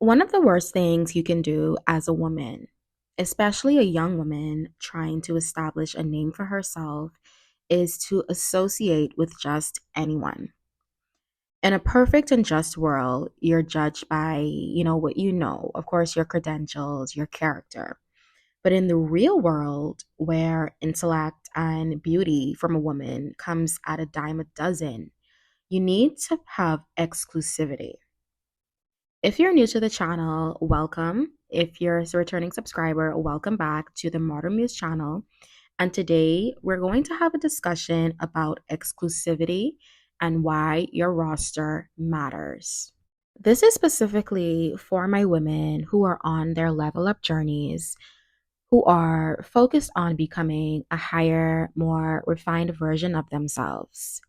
One of the worst things you can do as a woman, especially a young woman trying to establish a name for herself, is to associate with just anyone. In a perfect and just world, you're judged by, what you know, of course, your credentials, your character. But in the real world, where intellect and beauty from a woman comes at a dime a dozen, you need to have exclusivity. If you're new to the channel, welcome. If you're a returning subscriber, welcome back to the Modern Muse channel. And today we're going to have a discussion about exclusivity and why your roster matters. This is specifically for my women who are on their level up journeys, who are focused on becoming a higher, more refined version of themselves.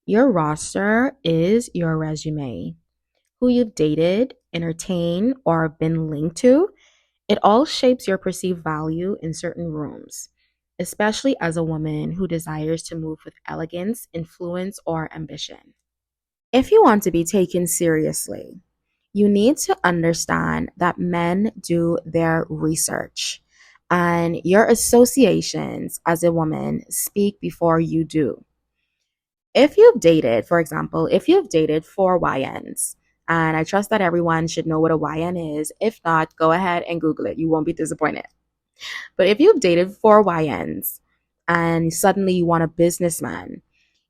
Your roster is your resume. Who you've dated, entertained, or been linked to, it all shapes your perceived value in certain rooms, especially as a woman who desires to move with elegance, influence, or ambition. If you want to be taken seriously, you need to understand that men do their research and your associations as a woman speak before you do. If you've dated, for example, if you've dated four YNs, and I trust that everyone should know what a YN is. If not, go ahead and Google it. You won't be disappointed. But if you've dated four YNs and suddenly you want a businessman,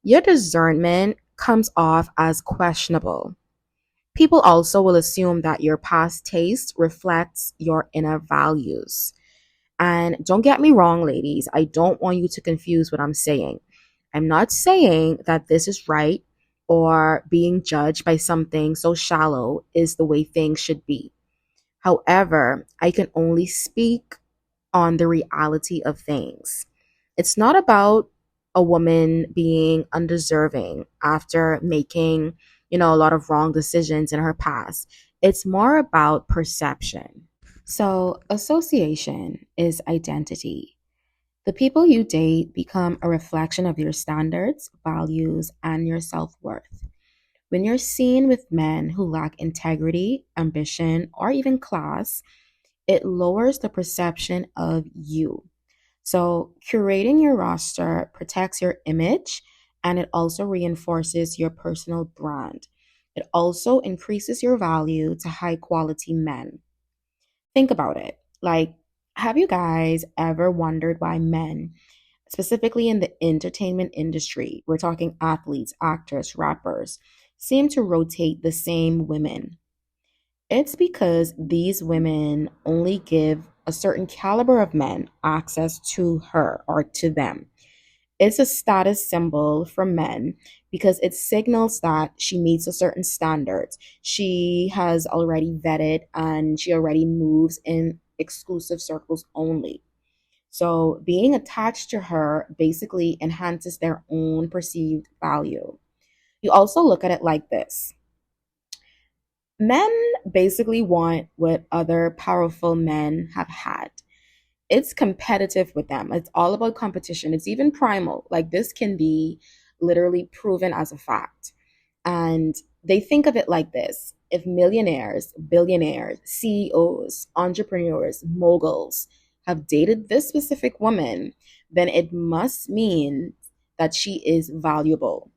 your discernment comes off as questionable. People also will assume that your past taste reflects your inner values. And don't get me wrong, ladies, I don't want you to confuse what I'm saying. I'm not saying that this is right or being judged by something so shallow is the way things should be. However, I can only speak on the reality of things. It's not about a woman being undeserving after making, a lot of wrong decisions in her past. It's more about perception. So, association is identity. The people you date become a reflection of your standards, values, and your self worth. When you're seen with men who lack integrity, ambition, or even class, it lowers the perception of you. So, curating your roster protects your image and it also reinforces your personal brand. It also increases your value to high quality men. Think about it. Like, have you guys ever wondered why men, specifically in the entertainment industry, we're talking athletes, actors, rappers, seem to rotate the same women? It's because these women only give a certain caliber of men access to her or to them. It's a status symbol for men because it signals that she meets a certain standards. She has already vetted and she already moves in exclusive circles only. So being attached to her basically enhances their own perceived value. You also look at it like this. Men basically want what other powerful men have had. It's competitive with them. It's all about competition. It's even primal. Like this can be literally proven as a fact. And they think of it like this. If millionaires, billionaires, CEOs, entrepreneurs, moguls have dated this specific woman, then it must mean that she is valuable.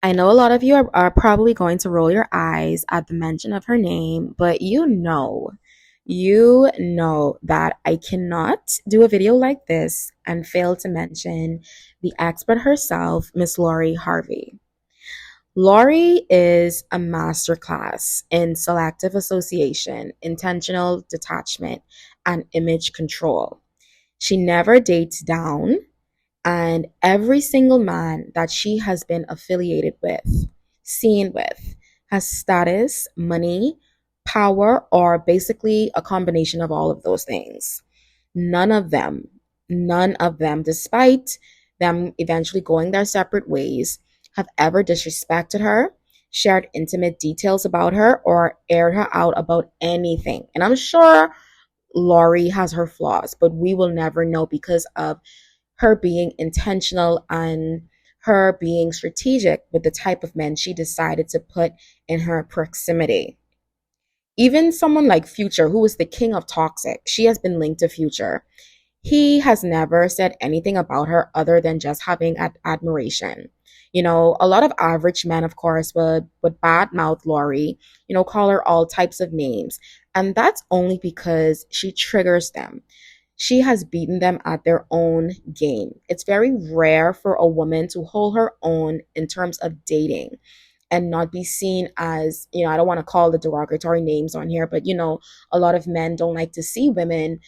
I know a lot of you are probably going to roll your eyes at the mention of her name, but you know that I cannot do a video like this and fail to mention the expert herself, Miss Lori Harvey. Lori is a masterclass in selective association, intentional detachment, and image control. She never dates down, and every single man that she has been affiliated with, seen with, has status, money, power, or basically a combination of all of those things. None of them, none of them, despite them eventually going their separate ways, have ever disrespected her, shared intimate details about her, or aired her out about anything. And I'm sure Laurie has her flaws, but we will never know because of her being intentional and her being strategic with the type of men she decided to put in her proximity. Even someone like Future, who is the king of toxic, she has been linked to Future. He has never said anything about her other than just having admiration. A lot of average men, of course, would badmouth Lori, call her all types of names. And that's only because she triggers them. She has beaten them at their own game. It's very rare for a woman to hold her own in terms of dating and not be seen as, I don't want to call the derogatory names on here, but a lot of men don't like to see women,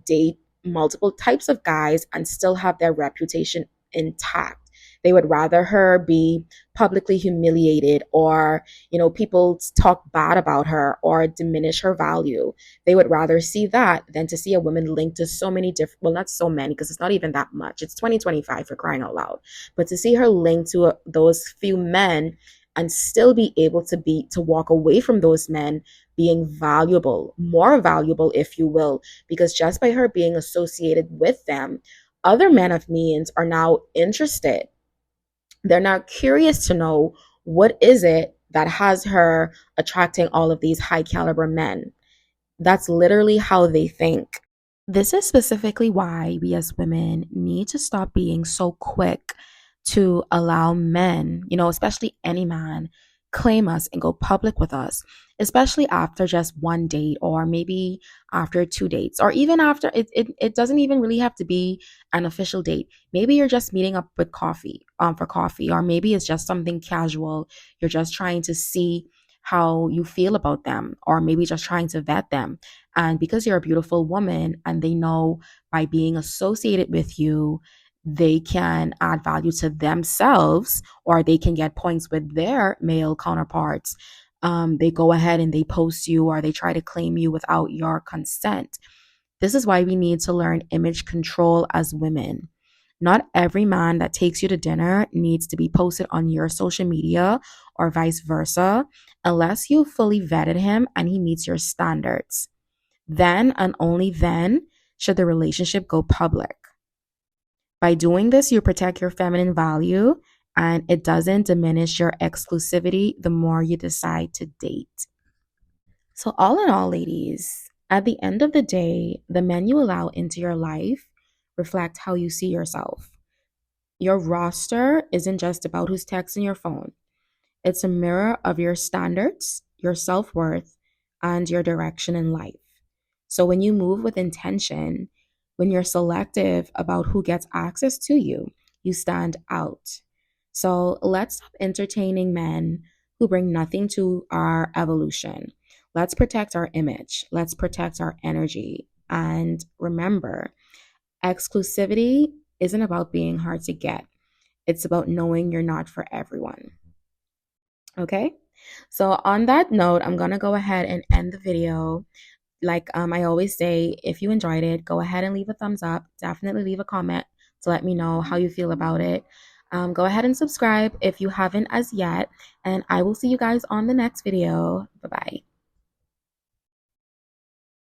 date multiple types of guys and still have their reputation intact. They would rather her be publicly humiliated, or, people talk bad about her or diminish her value. They would rather see that than to see a woman linked to so many different, well, not so many, because it's not even that much. It's 2025, for crying out loud. But to see her linked to those few men and still be able to walk away from those men being valuable, more valuable, if you will, because just by her being associated with them, other men of means are now interested. They're now curious to know, what is it that has her attracting all of these high caliber men. That's literally how they think. This is specifically why we as women need to stop being so quick to allow men, especially any man, claim us and go public with us, especially after just one date, or maybe after two dates, or even after it doesn't even really have to be an official date. Maybe you're just meeting up with coffee, for coffee, or maybe it's just something casual. You're just trying to see how you feel about them, or maybe just trying to vet them. And because you're a beautiful woman and they know by being associated with you, they can add value to themselves, or they can get points with their male counterparts. They go ahead and they post you, or they try to claim you without your consent. This is why we need to learn image control as women. Not every man that takes you to dinner needs to be posted on your social media, or vice versa, unless you fully vetted him and he meets your standards. Then and only then should the relationship go public. By doing this, you protect your feminine value, and it doesn't diminish your exclusivity the more you decide to date. So, all in all, ladies, at the end of the day, the men you allow into your life reflect how you see yourself. Your roster isn't just about who's texting your phone, it's a mirror of your standards, your self worth, and your direction in life. So when you move with intention, when you're selective about who gets access to you, you stand out. So let's stop entertaining men who bring nothing to our evolution. Let's protect our image. Let's protect our energy. And remember, exclusivity isn't about being hard to get. It's about knowing you're not for everyone. Okay? So on that note, I'm going to go ahead and end the video. Like I always say, if you enjoyed it, go ahead and leave a thumbs up. Definitely leave a comment to let me know how you feel about it. Go ahead and subscribe if you haven't as yet. And I will see you guys on the next video. Bye-bye.